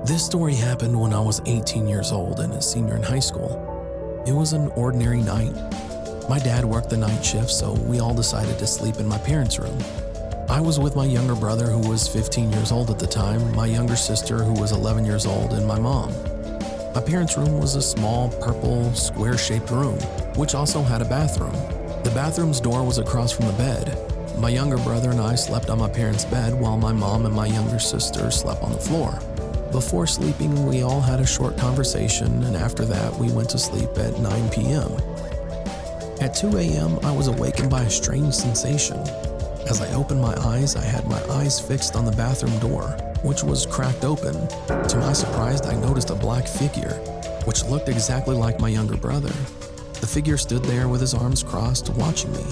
This story happened when I was 18 years old and a senior in high school. It was an ordinary night. My dad worked the night shift, so we all decided to sleep in my parents' room. I was with my younger brother, who was 15 years old at the time, my younger sister, who was 11 years old, and my mom. My parents' room was a small, purple, square-shaped room, which also had a bathroom. The bathroom's door was across from the bed. My younger brother and I slept on my parents' bed while my mom and my younger sister slept on the floor. Before sleeping, we all had a short conversation, and after that, we went to sleep at 9 p.m. At 2 a.m., I was awakened by a strange sensation. As I opened my eyes, I had my eyes fixed on the bathroom door, which was cracked open. To my surprise, I noticed a black figure, which looked exactly like my younger brother. The figure stood there with his arms crossed, watching me.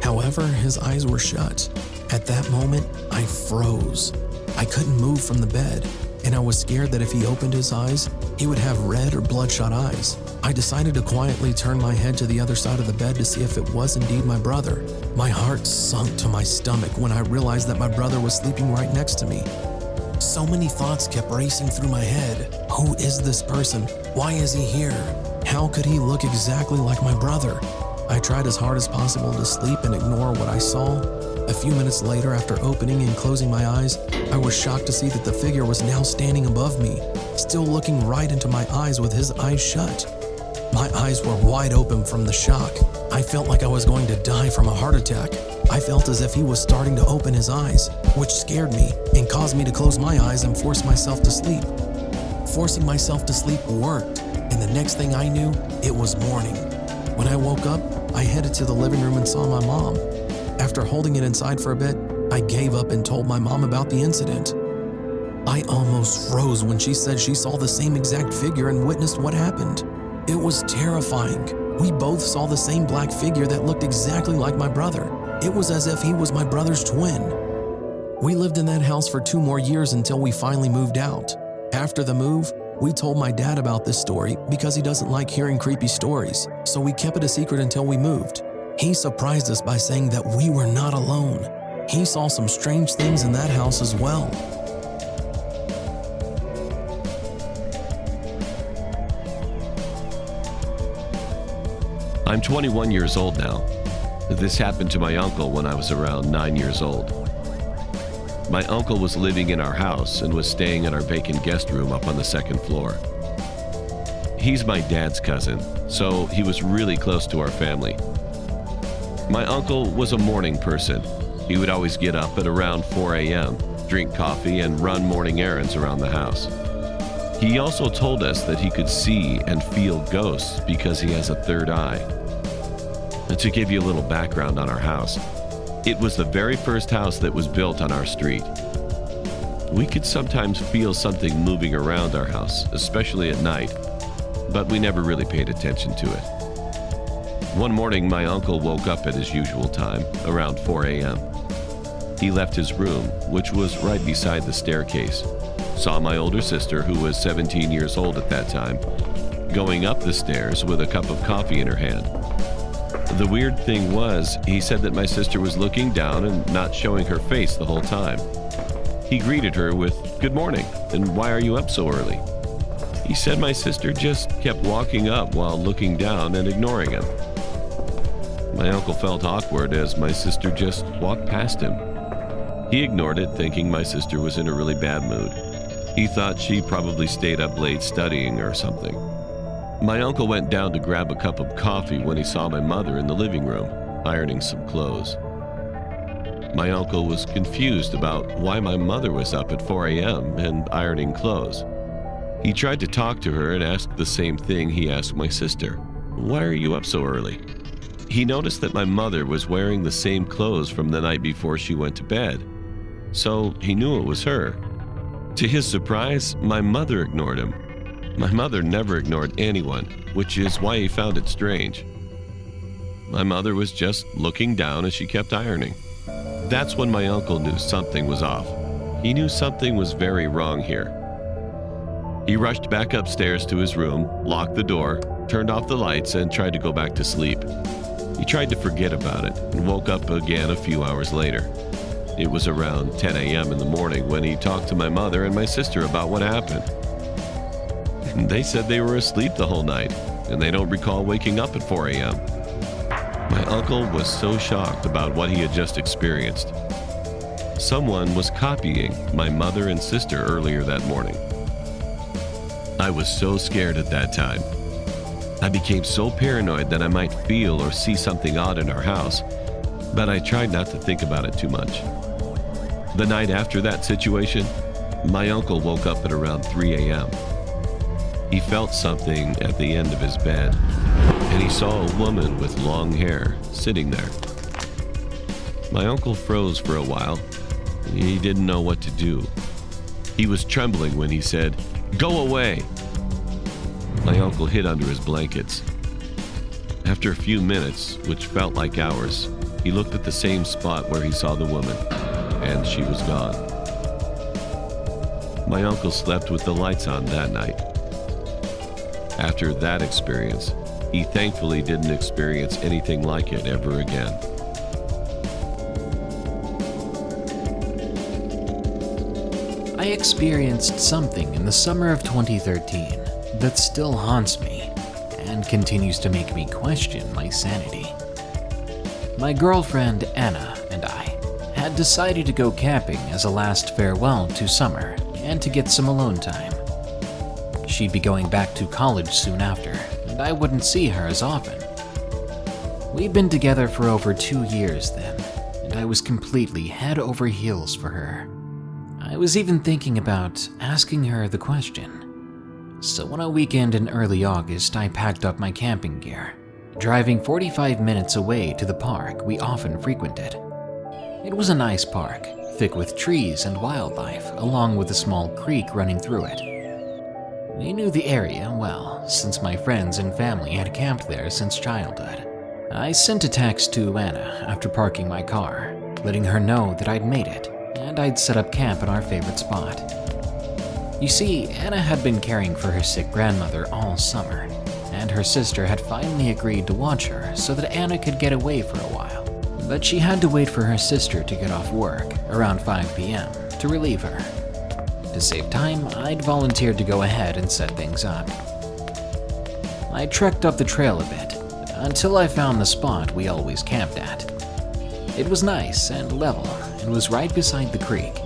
However, his eyes were shut. At that moment, I froze. I couldn't move from the bed, and I was scared that if he opened his eyes, he would have red or bloodshot eyes. I decided to quietly turn my head to the other side of the bed to see if it was indeed my brother. My heart sunk to my stomach when I realized that my brother was sleeping right next to me. So many thoughts kept racing through my head. Who is this person? Why is he here? How could he look exactly like my brother? I tried as hard as possible to sleep and ignore what I saw. A few minutes later, after opening and closing my eyes, I was shocked to see that the figure was now standing above me, still looking right into my eyes with his eyes shut. My eyes were wide open from the shock. I felt like I was going to die from a heart attack. I felt as if he was starting to open his eyes, which scared me and caused me to close my eyes and force myself to sleep. Forcing myself to sleep worked, and the next thing I knew, it was morning. When I woke up, I headed to the living room and saw my mom. After holding it inside for a bit, I gave up and told my mom about the incident. I almost froze when she said she saw the same exact figure and witnessed what happened. It was terrifying. We both saw the same black figure that looked exactly like my brother. It was as if he was my brother's twin. We lived in that house for 2 more years until we finally moved out. After the move, we told my dad about this story because he doesn't like hearing creepy stories, so we kept it a secret until we moved. He surprised us by saying that we were not alone. He saw some strange things in that house as well. I'm 21 years old now. This happened to my uncle when I was around 9 years old. My uncle was living in our house and was staying in our vacant guest room up on the 2nd floor. He's my dad's cousin, so he was really close to our family. My uncle was a morning person. He would always get up at around 4 a.m., drink coffee, and run morning errands around the house. He also told us that he could see and feel ghosts because he has a third eye. And to give you a little background on our house, it was the very first house that was built on our street. We could sometimes feel something moving around our house, especially at night, but we never really paid attention to it. One morning, my uncle woke up at his usual time, around 4 a.m. He left his room, which was right beside the staircase, saw my older sister, who was 17 years old at that time, going up the stairs with a cup of coffee in her hand. The weird thing was, he said that my sister was looking down and not showing her face the whole time. He greeted her with, "Good morning, and why are you up so early?" He said my sister just kept walking up while looking down and ignoring him. My uncle felt awkward as my sister just walked past him. He ignored it, thinking my sister was in a really bad mood. He thought she probably stayed up late studying or something. My uncle went down to grab a cup of coffee when he saw my mother in the living room, ironing some clothes. My uncle was confused about why my mother was up at 4 a.m. and ironing clothes. He tried to talk to her and asked the same thing he asked my sister. "Why are you up so early?" He noticed that my mother was wearing the same clothes from the night before she went to bed, so he knew it was her. To his surprise, my mother ignored him. My mother never ignored anyone, which is why he found it strange. My mother was just looking down as she kept ironing. That's when my uncle knew something was off. He knew something was very wrong here. He rushed back upstairs to his room, locked the door, turned off the lights, and tried to go back to sleep. He tried to forget about it and woke up again a few hours later. It was around 10 a.m. in the morning when he talked to my mother and my sister about what happened. They said they were asleep the whole night, and they don't recall waking up at 4 a.m. My uncle was so shocked about what he had just experienced. Someone was copying my mother and sister earlier that morning. I was so scared at that time. I became so paranoid that I might feel or see something odd in our house, but I tried not to think about it too much. The night after that situation, my uncle woke up at around 3 a.m. He felt something at the end of his bed, and he saw a woman with long hair sitting there. My uncle froze for a while. He didn't know what to do. He was trembling when he said, "Go away!" My uncle hid under his blankets. After a few minutes, which felt like hours, he looked at the same spot where he saw the woman, and she was gone. My uncle slept with the lights on that night. After that experience, he thankfully didn't experience anything like it ever again. I experienced something in the summer of 2013 that still haunts me and continues to make me question my sanity. My girlfriend Anna and I had decided to go camping as a last farewell to summer and to get some alone time. She'd be going back to college soon after, and I wouldn't see her as often. We'd been together for over 2 years then, and I was completely head over heels for her. I was even thinking about asking her the question. So on a weekend in early August, I packed up my camping gear, driving 45 minutes away to the park we often frequented. It was a nice park, thick with trees and wildlife, along with a small creek running through it. We knew the area well, since my friends and family had camped there since childhood. I sent a text to Anna after parking my car, letting her know that I'd made it, and I'd set up camp at our favorite spot. You see, Anna had been caring for her sick grandmother all summer, and her sister had finally agreed to watch her so that Anna could get away for a while. But she had to wait for her sister to get off work around 5 p.m. to relieve her. To save time, I'd volunteered to go ahead and set things up. I trekked up the trail a bit, until I found the spot we always camped at. It was nice and level, and was right beside the creek.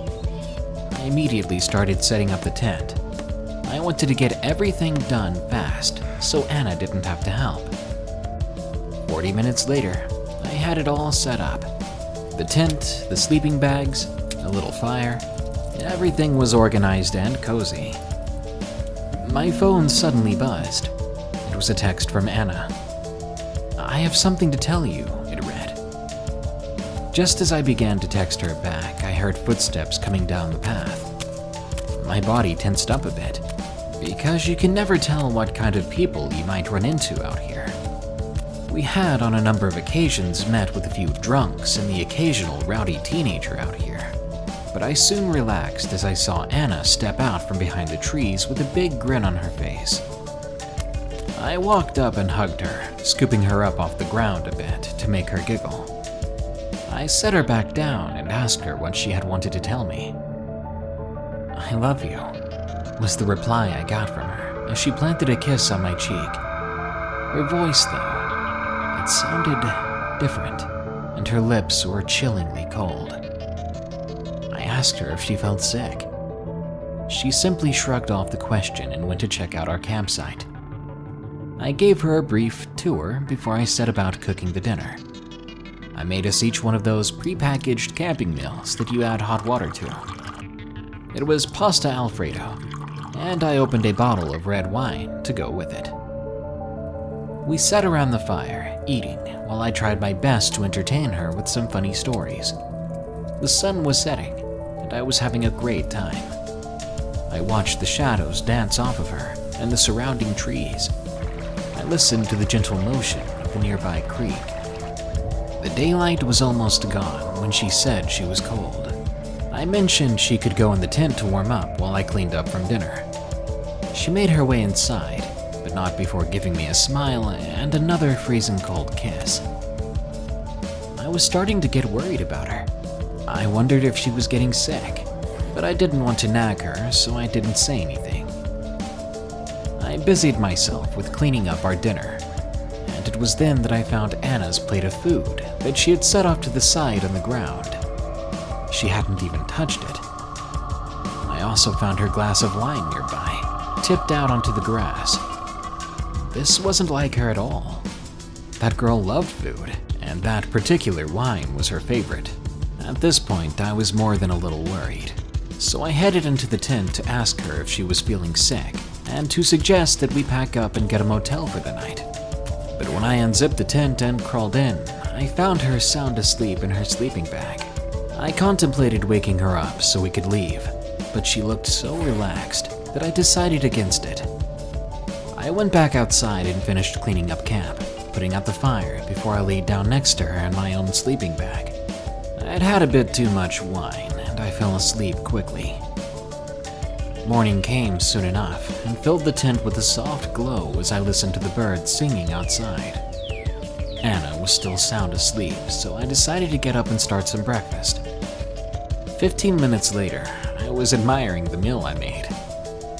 I immediately started setting up the tent. I wanted to get everything done fast, so Anna didn't have to help. 40 minutes later, I had it all set up. The tent, the sleeping bags, a little fire. Everything was organized and cozy. My phone suddenly buzzed. It was a text from Anna. "I have something to tell you," it read. Just as I began to text her back, I heard footsteps coming down the path. My body tensed up a bit, because you can never tell what kind of people you might run into out here. We had on a number of occasions met with a few drunks and the occasional rowdy teenager out here. But I soon relaxed as I saw Anna step out from behind the trees with a big grin on her face. I walked up and hugged her, scooping her up off the ground a bit to make her giggle. I set her back down and asked her what she had wanted to tell me. "I love you," was the reply I got from her as she planted a kiss on my cheek. Her voice, though, it sounded different, and her lips were chillingly cold. I asked her if she felt sick. She simply shrugged off the question and went to check out our campsite. I gave her a brief tour before I set about cooking the dinner. I made us each one of those pre-packaged camping meals that you add hot water to. It was pasta Alfredo, and I opened a bottle of red wine to go with it. We sat around the fire, eating, while I tried my best to entertain her with some funny stories. The sun was setting, and I was having a great time. I watched the shadows dance off of her and the surrounding trees. I listened to the gentle motion of the nearby creek. The daylight was almost gone when she said she was cold. I mentioned she could go in the tent to warm up while I cleaned up from dinner. She made her way inside, but not before giving me a smile and another freezing cold kiss. I was starting to get worried about her. I wondered if she was getting sick, but I didn't want to nag her, so I didn't say anything. I busied myself with cleaning up our dinner, and it was then that I found Anna's plate of food that she had set off to the side on the ground. She hadn't even touched it. I also found her glass of wine nearby, tipped out onto the grass. This wasn't like her at all. That girl loved food, and that particular wine was her favorite. At this point, I was more than a little worried, so I headed into the tent to ask her if she was feeling sick, and to suggest that we pack up and get a motel for the night. But when I unzipped the tent and crawled in, I found her sound asleep in her sleeping bag. I contemplated waking her up so we could leave, but she looked so relaxed that I decided against it. I went back outside and finished cleaning up camp, putting out the fire before I laid down next to her in my own sleeping bag. I'd had a bit too much wine, and I fell asleep quickly. Morning came soon enough and filled the tent with a soft glow as I listened to the birds singing outside. Anna was still sound asleep, so I decided to get up and start some breakfast. 15 minutes later, I was admiring the meal I made.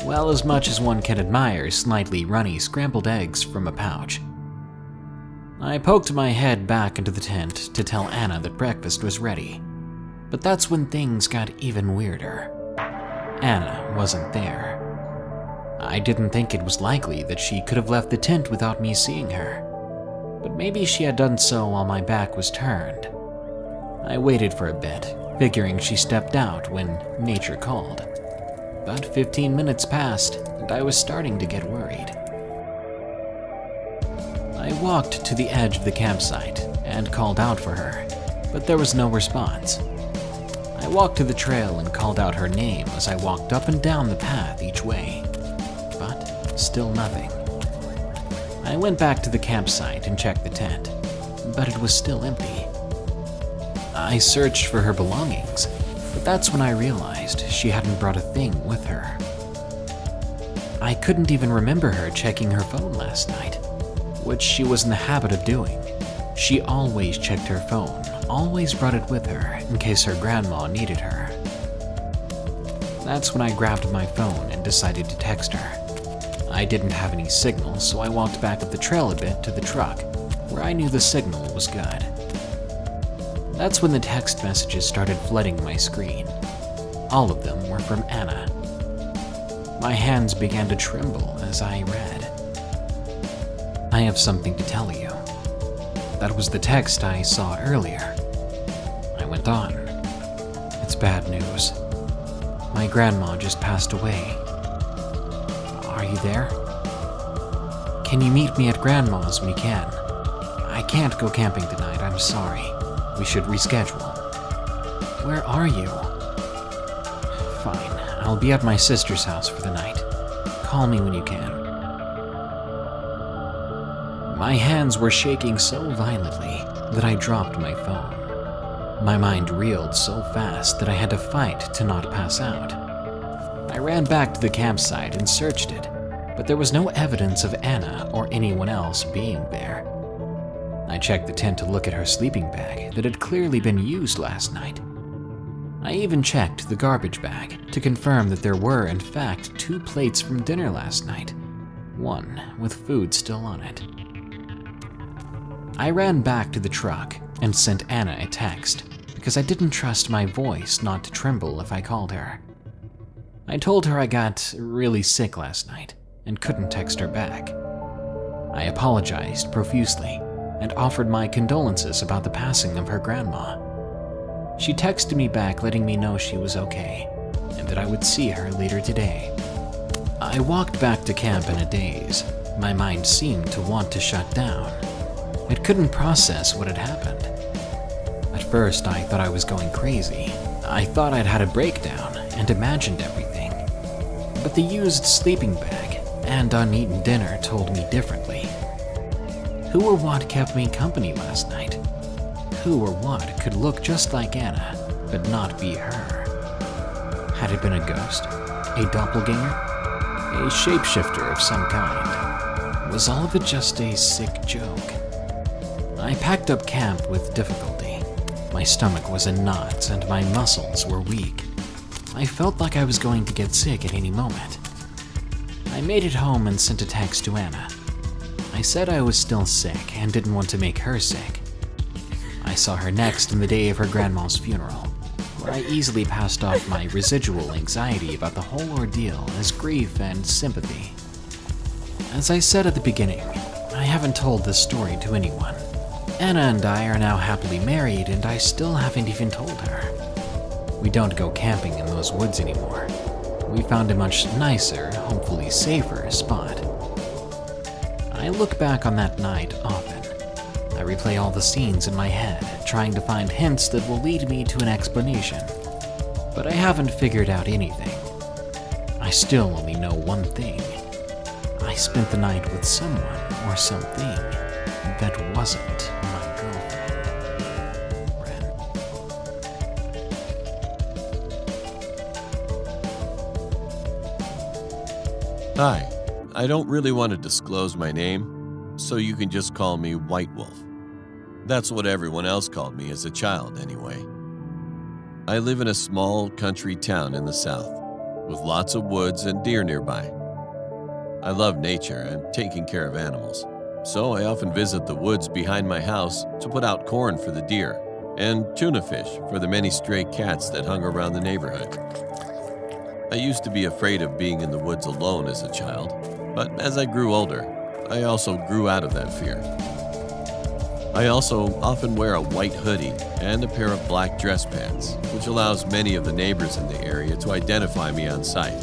Well, as much as one can admire slightly runny scrambled eggs from a pouch. I poked my head back into the tent to tell Anna that breakfast was ready, but that's when things got even weirder. Anna wasn't there. I didn't think it was likely that she could have left the tent without me seeing her, but maybe she had done so while my back was turned. I waited for a bit, figuring she stepped out when nature called. But 15 minutes passed, and I was starting to get worried. I walked to the edge of the campsite and called out for her, but there was no response. I walked to the trail and called out her name as I walked up and down the path each way, but still nothing. I went back to the campsite and checked the tent, but it was still empty. I searched for her belongings, but that's when I realized she hadn't brought a thing with her. I couldn't even remember her checking her phone last night, which she was in the habit of doing. She always checked her phone, always brought it with her in case her grandma needed her. That's when I grabbed my phone and decided to text her. I didn't have any signal, so I walked back up the trail a bit to the truck, where I knew the signal was good. That's when the text messages started flooding my screen. All of them were from Anna. My hands began to tremble as I read. "I have something to tell you." That was the text I saw earlier. I went on. "It's bad news. My grandma just passed away. Are you there? Can you meet me at Grandma's when you can? I can't go camping tonight, I'm sorry. We should reschedule." "Where are you?" "Fine, I'll be at my sister's house for the night. Call me when you can." My hands were shaking so violently that I dropped my phone. My mind reeled so fast that I had to fight to not pass out. I ran back to the campsite and searched it, but there was no evidence of Anna or anyone else being there. I checked the tent to look at her sleeping bag that had clearly been used last night. I even checked the garbage bag to confirm that there were, in fact, 2 plates from dinner last night, one with food still on it. I ran back to the truck and sent Anna a text because I didn't trust my voice not to tremble if I called her. I told her I got really sick last night and couldn't text her back. I apologized profusely and offered my condolences about the passing of her grandma. She texted me back letting me know she was okay and that I would see her later today. I walked back to camp in a daze. My mind seemed to want to shut down. It couldn't process what had happened. At first, I thought I was going crazy. I thought I'd had a breakdown and imagined everything. But the used sleeping bag and uneaten dinner told me differently. Who or what kept me company last night? Who or what could look just like Anna, but not be her? Had it been a ghost? A doppelganger? A shapeshifter of some kind? Was all of it just a sick joke? I packed up camp with difficulty. My stomach was in knots and my muscles were weak. I felt like I was going to get sick at any moment. I I made it home and sent a text to Anna. I said I was still sick and didn't want to make her sick. I saw her next on the day of her grandma's funeral, where I easily passed off my residual anxiety about the whole ordeal as grief and sympathy. As I said at the beginning, I haven't told this story to anyone. Anna and I are now happily married, and I still haven't even told her. We don't go camping in those woods anymore. We found a much nicer, hopefully safer spot. I look back on that night often. I replay all the scenes in my head, trying to find hints that will lead me to an explanation. But I haven't figured out anything. I still only know one thing. I spent the night with someone or something that wasn't my girlfriend. Hi, I don't really want to disclose my name, so you can just call me White Wolf. That's what everyone else called me as a child, anyway. I live in a small country town in the south, with lots of woods and deer nearby. I love nature and taking care of animals, so I often visit the woods behind my house to put out corn for the deer and tuna fish for the many stray cats that hung around the neighborhood. I used to be afraid of being in the woods alone as a child, but as I grew older, I also grew out of that fear. I also often wear a white hoodie and a pair of black dress pants, which allows many of the neighbors in the area to identify me on sight.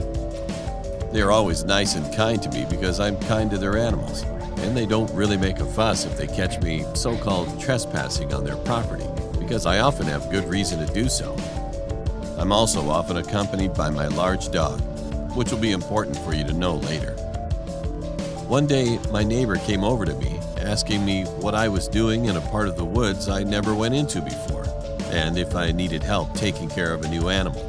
They are always nice and kind to me because I'm kind to their animals, and they don't really make a fuss if they catch me so-called trespassing on their property, because I often have good reason to do so. I'm also often accompanied by my large dog, which will be important for you to know later. One day, my neighbor came over to me, asking me what I was doing in a part of the woods I never went into before, and if I needed help taking care of a new animal.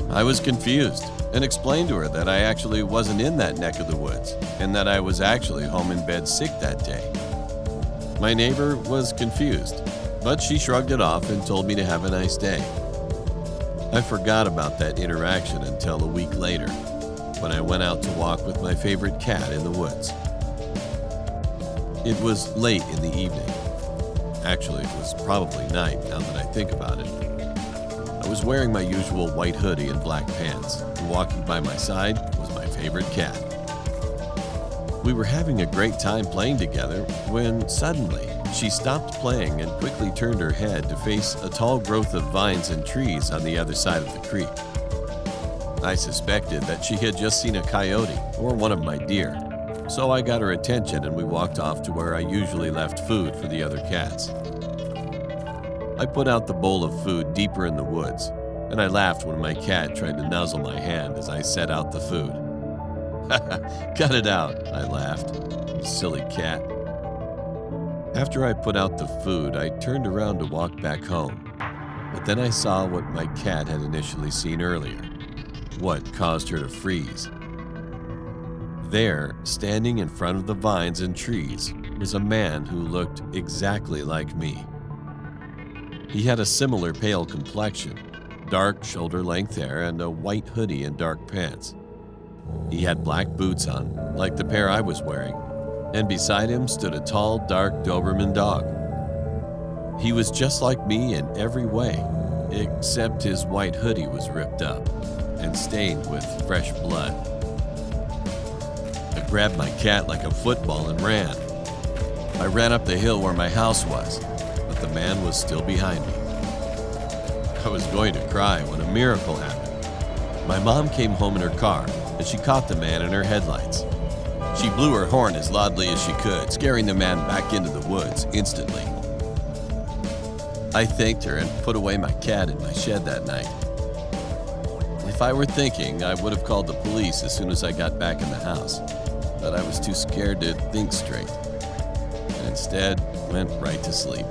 I was confused and explained to her that I actually wasn't in that neck of the woods, and that I was actually home in bed sick that day. My neighbor was confused, but she shrugged it off and told me to have a nice day. I forgot about that interaction until a week later, when I went out to walk with my favorite cat in the woods. It was late in the evening. Actually, it was probably night now that I think about it. I was wearing my usual white hoodie and black pants, and walking by my side was my favorite cat. We were having a great time playing together when suddenly she stopped playing and quickly turned her head to face a tall growth of vines and trees on the other side of the creek. I suspected that she had just seen a coyote or one of my deer, so I got her attention and we walked off to where I usually left food for the other cats. I put out the bowl of food deeper in the woods, and I laughed when my cat tried to nuzzle my hand as I set out the food. Cut it out, I laughed. You silly cat. After I put out the food, I turned around to walk back home, but then I saw what my cat had initially seen earlier, what caused her to freeze. There, standing in front of the vines and trees, was a man who looked exactly like me. He had a similar pale complexion, dark shoulder-length hair, and a white hoodie and dark pants. He had black boots on, like the pair I was wearing, and beside him stood a tall, dark Doberman dog. He was just like me in every way, except his white hoodie was ripped up and stained with fresh blood. I grabbed my cat like a football and ran. I ran up the hill where my house was, but the man was still behind me. I was going to cry when a miracle happened. My mom came home in her car, and she caught the man in her headlights. She blew her horn as loudly as she could, scaring the man back into the woods instantly. I thanked her and put away my cat in my shed that night. If I were thinking, I would have called the police as soon as I got back in the house, but I was too scared to think straight, and instead went right to sleep.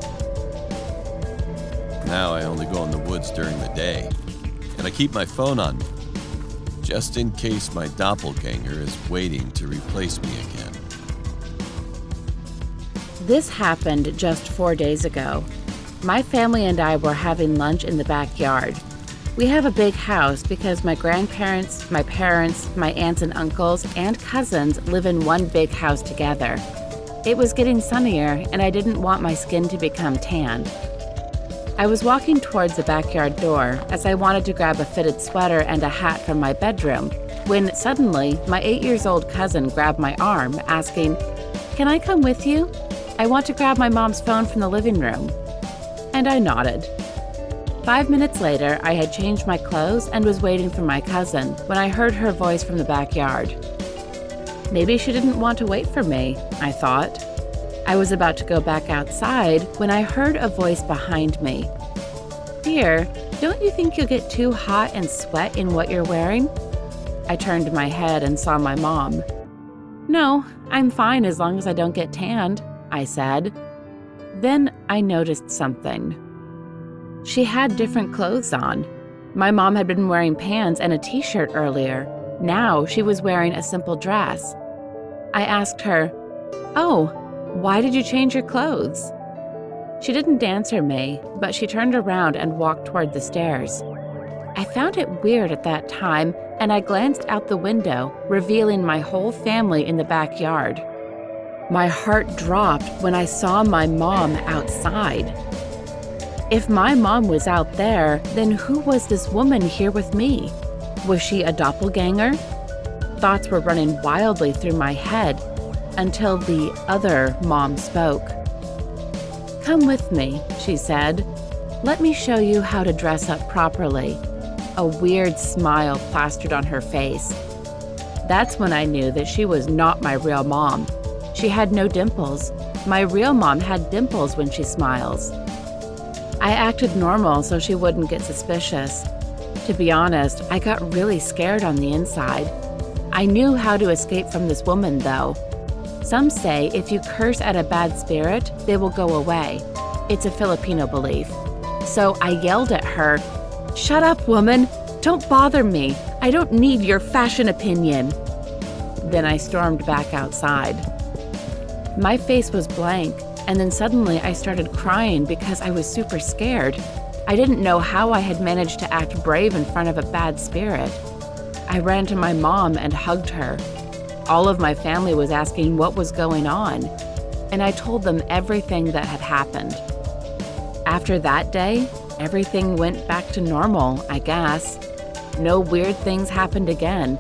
Now I only go in the woods during the day, and I keep my phone on me, just in case my doppelganger is waiting to replace me again. This happened just 4 days ago. My family and I were having lunch in the backyard. We have a big house because my grandparents, my parents, my aunts and uncles, and cousins live in one big house together. It was getting sunnier, and I didn't want my skin to become tanned. I was walking towards the backyard door as I wanted to grab a fitted sweater and a hat from my bedroom, when suddenly my 8-year-old cousin grabbed my arm, asking, "Can I come with you? I want to grab my mom's phone from the living room." And I nodded. 5 minutes later, I had changed my clothes and was waiting for my cousin when I heard her voice from the backyard. Maybe she didn't want to wait for me, I thought. I was about to go back outside when I heard a voice behind me. "Dear, don't you think you'll get too hot and sweat in what you're wearing?" I turned my head and saw my mom. "No, I'm fine as long as I don't get tanned," I said. Then I noticed something. She had different clothes on. My mom had been wearing pants and a t-shirt earlier. Now she was wearing a simple dress. I asked her, "Oh, why did you change your clothes?" She didn't answer me, but she turned around and walked toward the stairs. I found it weird at that time, and I glanced out the window, revealing my whole family in the backyard. My heart dropped when I saw my mom outside. If my mom was out there, then who was this woman here with me? Was she a doppelganger? Thoughts were running wildly through my head until the other mom spoke. "Come with me," she said. "Let me show you how to dress up properly." A weird smile plastered on her face. That's when I knew that she was not my real mom. She had no dimples. My real mom had dimples when she smiles. I acted normal so she wouldn't get suspicious. To be honest, I got really scared on the inside. I knew how to escape from this woman, though. Some say if you curse at a bad spirit, they will go away. It's a Filipino belief. So I yelled at her, "Shut up, woman! Don't bother me! I don't need your fashion opinion!" Then I stormed back outside. My face was blank, and then suddenly I started crying because I was super scared. I didn't know how I had managed to act brave in front of a bad spirit. I ran to my mom and hugged her. All of my family was asking what was going on, and I told them everything that had happened. After that day, everything went back to normal, I guess. No weird things happened again.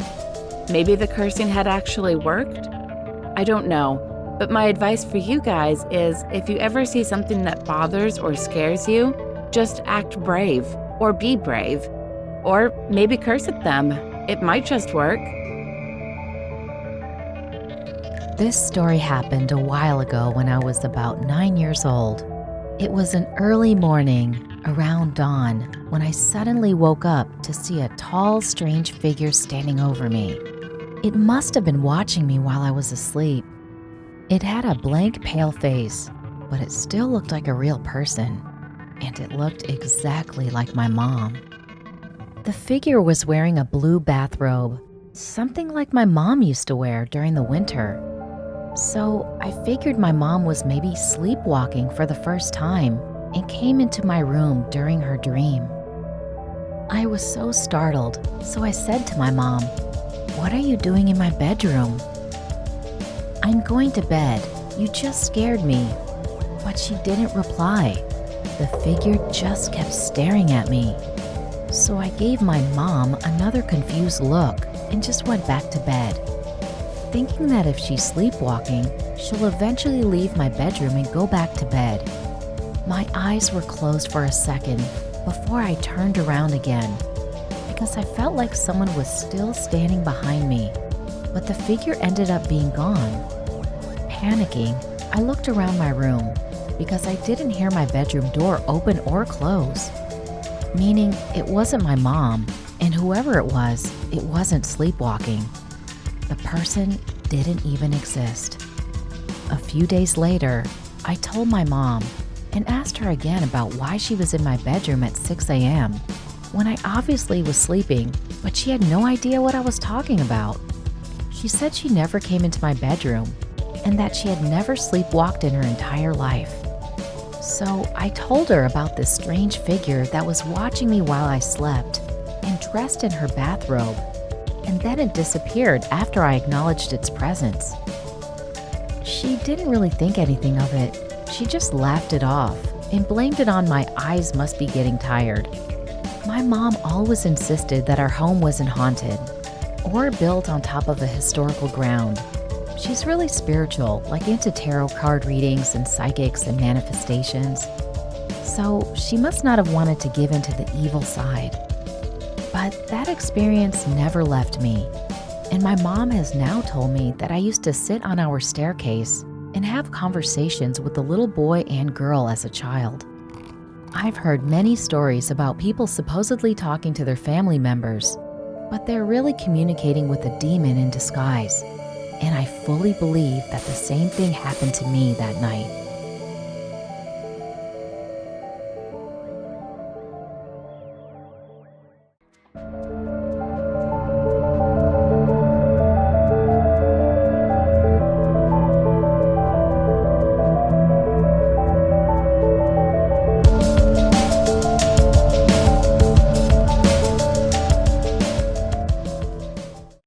Maybe the cursing had actually worked? I don't know, but my advice for you guys is if you ever see something that bothers or scares you, just act brave or be brave. Or maybe curse at them. It might just work. This story happened a while ago when I was about 9 years old. It was an early morning, around dawn, when I suddenly woke up to see a tall, strange figure standing over me. It must have been watching me while I was asleep. It had a blank, pale face, but it still looked like a real person, and it looked exactly like my mom. The figure was wearing a blue bathrobe, something like my mom used to wear during the winter. So I figured my mom was maybe sleepwalking for the first time and came into my room during her dream. I was so startled, so I said to my mom, "What are you doing in my bedroom?" "I'm going to bed. You just scared me." But she didn't reply. The figure just kept staring at me. So I gave my mom another confused look and just went back to bed, thinking that if she's sleepwalking, she'll eventually leave my bedroom and go back to bed. My eyes were closed for a second before I turned around again, because I felt like someone was still standing behind me, but the figure ended up being gone. Panicking, I looked around my room because I didn't hear my bedroom door open or close, meaning it wasn't my mom, and whoever it wasn't sleepwalking. The person didn't even exist. A few days later, I told my mom and asked her again about why she was in my bedroom at 6 a.m. when I obviously was sleeping, but she had no idea what I was talking about. She said she never came into my bedroom and that she had never sleepwalked in her entire life. So I told her about this strange figure that was watching me while I slept and dressed in her bathrobe, and then it disappeared after I acknowledged its presence. She didn't really think anything of it. She just laughed it off and blamed it on my eyes must be getting tired. My mom always insisted that our home wasn't haunted or built on top of a historical ground. She's really spiritual, like into tarot card readings and psychics and manifestations. So she must not have wanted to give into the evil side. But that experience never left me. And my mom has now told me that I used to sit on our staircase and have conversations with the little boy and girl as a child. I've heard many stories about people supposedly talking to their family members, but they're really communicating with a demon in disguise. And I fully believe that the same thing happened to me that night.